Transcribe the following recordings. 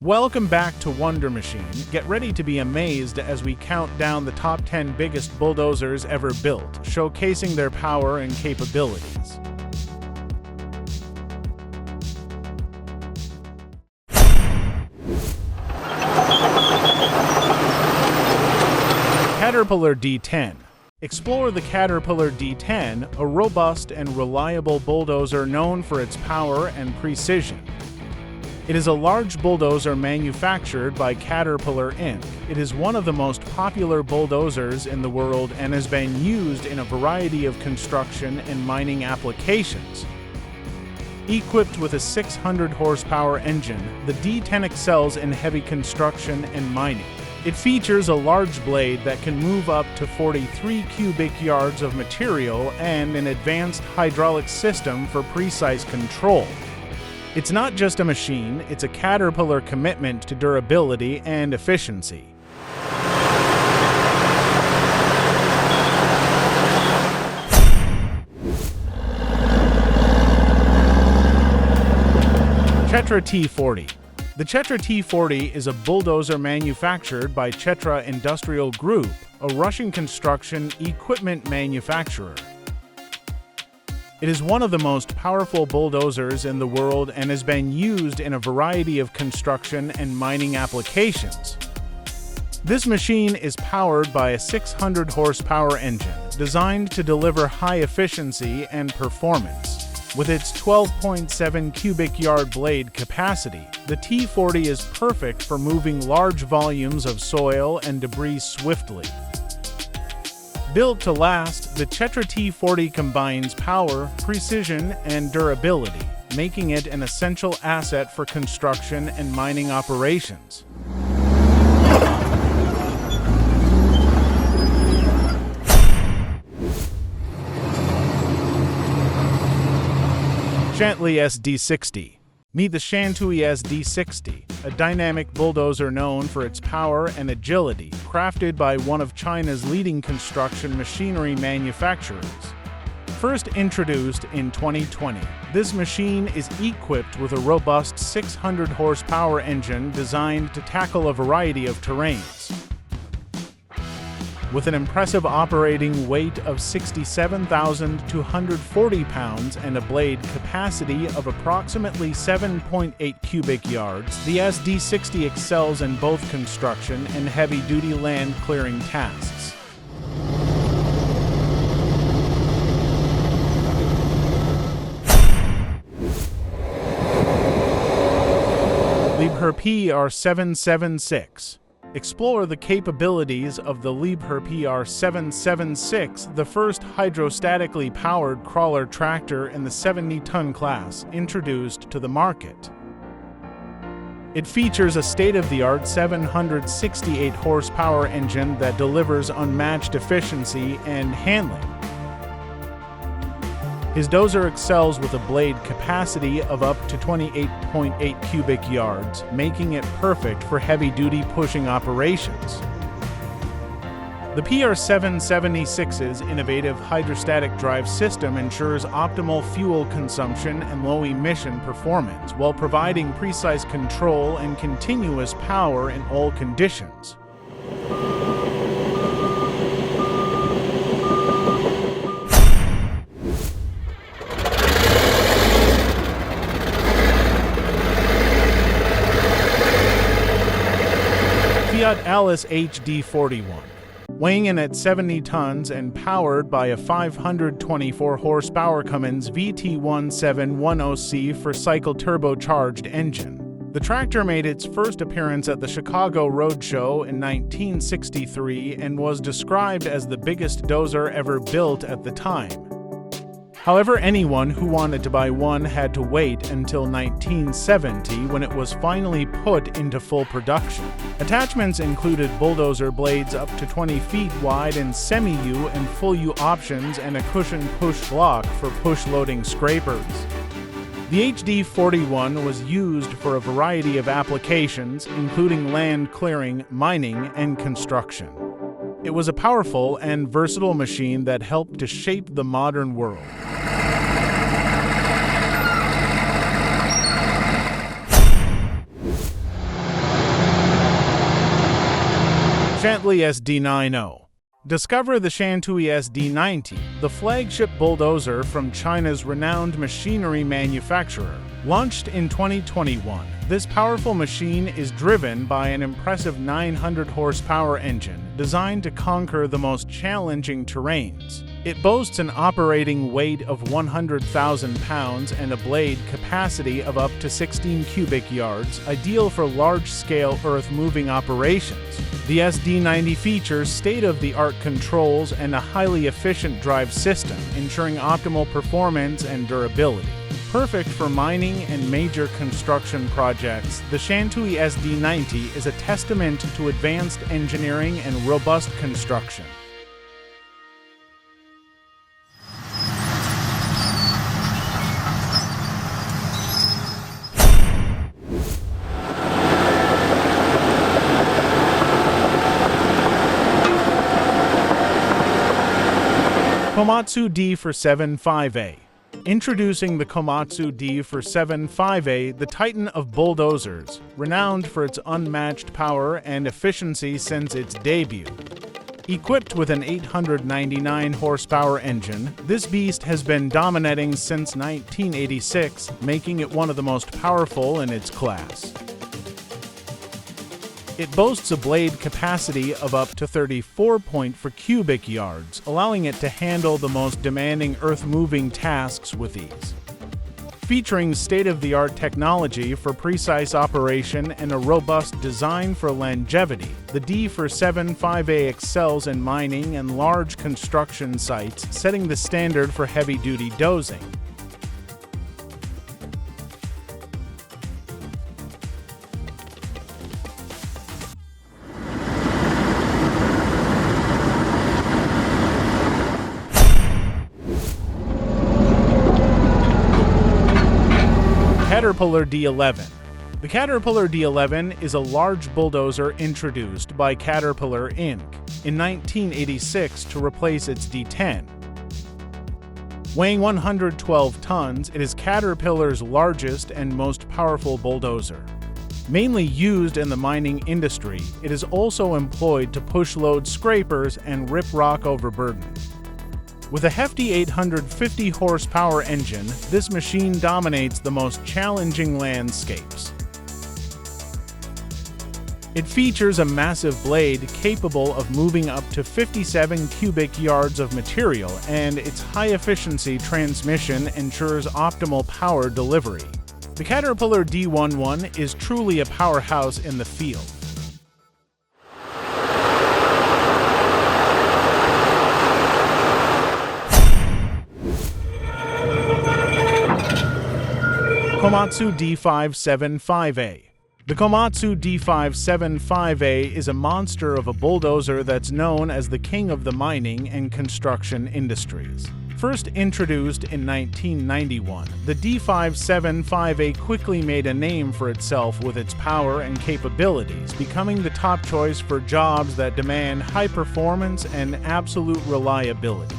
Welcome back to Wonder Machine. Get ready to be amazed as we count down the top 10 biggest bulldozers ever built, showcasing their power and capabilities. Caterpillar D10. Explore the Caterpillar D10, a robust and reliable bulldozer known for its power and precision. It is a large bulldozer manufactured by Caterpillar Inc. It is one of the most popular bulldozers in the world and has been used in a variety of construction and mining applications. Equipped with a 600 horsepower engine, the D10 excels in heavy construction and mining. It features a large blade that can move up to 43 cubic yards of material and an advanced hydraulic system for precise control. It's not just a machine, it's a Caterpillar commitment to durability and efficiency. Chetra T40. The Chetra T40 is a bulldozer manufactured by Chetra Industrial Group, a Russian construction equipment manufacturer. It is one of the most powerful bulldozers in the world and has been used in a variety of construction and mining applications. This machine is powered by a 600 horsepower engine designed to deliver high efficiency and performance. With its 12.7 cubic yard blade capacity, the T40 is perfect for moving large volumes of soil and debris swiftly. Built to last, the Chetra T40 combines power, precision, and durability, making it an essential asset for construction and mining operations. Chantilly SD60. Meet the Chantilly SD60, a dynamic bulldozer known for its power and agility, crafted by one of China's leading construction machinery manufacturers. First introduced in 2020, this machine is equipped with a robust 600 horsepower engine designed to tackle a variety of terrains. With an impressive operating weight of 67,240 pounds and a blade capacity of approximately 7.8 cubic yards, the SD60 excels in both construction and heavy-duty land clearing tasks. Liebherr PR776. Explore the capabilities of the Liebherr PR776, the first hydrostatically powered crawler tractor in the 70-ton class introduced to the market. It features a state-of-the-art 768 horsepower engine that delivers unmatched efficiency and handling. His dozer excels with a blade capacity of up to 28.8 cubic yards, making it perfect for heavy-duty pushing operations. The PR776's innovative hydrostatic drive system ensures optimal fuel consumption and low-emission performance while providing precise control and continuous power in all conditions. Fiat Alice HD41. Weighing in at 70 tons and powered by a 524 horsepower Cummins VT1710C four-cycle turbocharged engine. The tractor made its first appearance at the Chicago Road Show in 1963 and was described as the biggest dozer ever built at the time. However, anyone who wanted to buy one had to wait until 1970 when it was finally put into full production. Attachments included bulldozer blades up to 20 feet wide and semi-U and full-U options and a cushion push block for push-loading scrapers. The HD41 was used for a variety of applications, including land clearing, mining, and construction. It was a powerful and versatile machine that helped to shape the modern world. Shantley SD90. Discover the Shantley SD90, the flagship bulldozer from China's renowned machinery manufacturer. Launched in 2021, this powerful machine is driven by an impressive 900 horsepower engine designed to conquer the most challenging terrains. It boasts an operating weight of 100,000 pounds and a blade capacity of up to 16 cubic yards, ideal for large-scale earth-moving operations. The SD90 features state-of-the-art controls and a highly efficient drive system, ensuring optimal performance and durability. Perfect for mining and major construction projects, the Shantley SD90 is a testament to advanced engineering and robust construction. Komatsu D475A. Introducing the Komatsu D475A, the titan of bulldozers, renowned for its unmatched power and efficiency since its debut. Equipped with an 899 horsepower engine, this beast has been dominating since 1986, making it one of the most powerful in its class. It boasts a blade capacity of up to 34 cubic yards, allowing it to handle the most demanding earth-moving tasks with ease. Featuring state-of-the-art technology for precise operation and a robust design for longevity, the D475A excels in mining and large construction sites, setting the standard for heavy-duty dozing. Caterpillar D11. The Caterpillar D11 is a large bulldozer introduced by Caterpillar Inc. in 1986 to replace its D10. Weighing 112 tons, it is Caterpillar's largest and most powerful bulldozer. Mainly used in the mining industry, it is also employed to push load scrapers and rip rock overburden. With a hefty 850 horsepower engine, this machine dominates the most challenging landscapes. It features a massive blade capable of moving up to 57 cubic yards of material, and its high-efficiency transmission ensures optimal power delivery. The Caterpillar D11 is truly a powerhouse in the field. Komatsu D575A. The Komatsu D575A is a monster of a bulldozer that's known as the king of the mining and construction industries. First introduced in 1991, the D575A quickly made a name for itself with its power and capabilities, becoming the top choice for jobs that demand high performance and absolute reliability.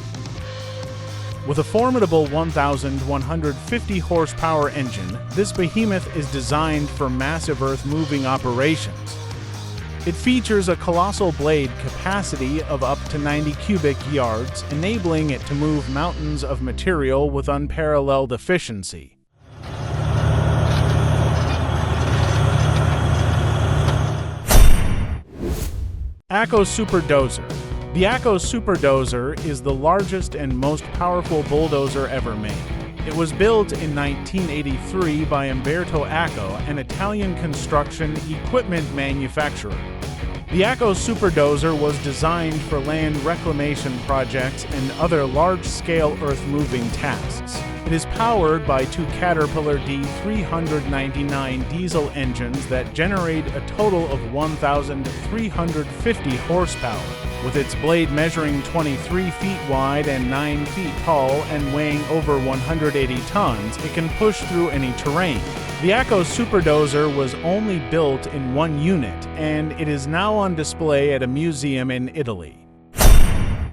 With a formidable 1,150 horsepower engine, this behemoth is designed for massive earth-moving operations. It features a colossal blade capacity of up to 90 cubic yards, enabling it to move mountains of material with unparalleled efficiency. ACO Super Dozer. The ACO Super Dozer is the largest and most powerful bulldozer ever made. It was built in 1983 by Umberto ACO, an Italian construction equipment manufacturer. The ACO Super Dozer was designed for land reclamation projects and other large-scale earth-moving tasks. It is powered by two Caterpillar D399 diesel engines that generate a total of 1,350 horsepower. With its blade measuring 23 feet wide and 9 feet tall and weighing over 180 tons, it can push through any terrain. The ACO Super Dozer was only built in one unit, and it is now on display at a museum in Italy.